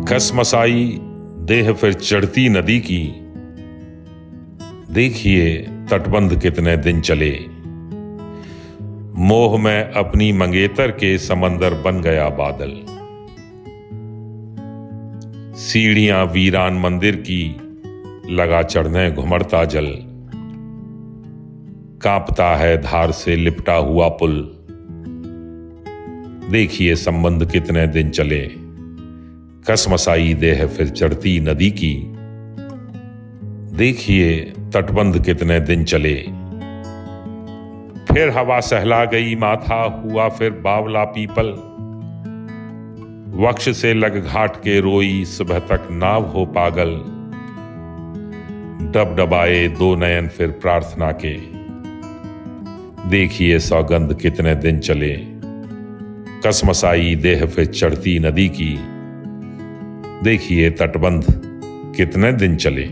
कसमसाई देह फिर चढ़ती नदी की, देखिए तटबंध कितने दिन चले। मोह में अपनी मंगेतर के समंदर बन गया बादल। सीढ़ियां वीरान मंदिर की, लगा चढ़ने घुमड़ता जल। कांपता है धार से लिपटा हुआ पुल, देखिए संबंध कितने दिन चले। कसमसाई देह फिर चढ़ती नदी की, देखिए तटबंध कितने दिन चले। फिर हवा सहला गई माथा, हुआ फिर बावला पीपल। वक्ष से लग घाट के रोई, सुबह तक नाव हो पागल। डबडबाए दो नयन फिर प्रार्थना के, देखिए सौगंध कितने दिन चले। कसमसाई देह फिर चढ़ती नदी की, देखिए तटबंध कितने दिन चले।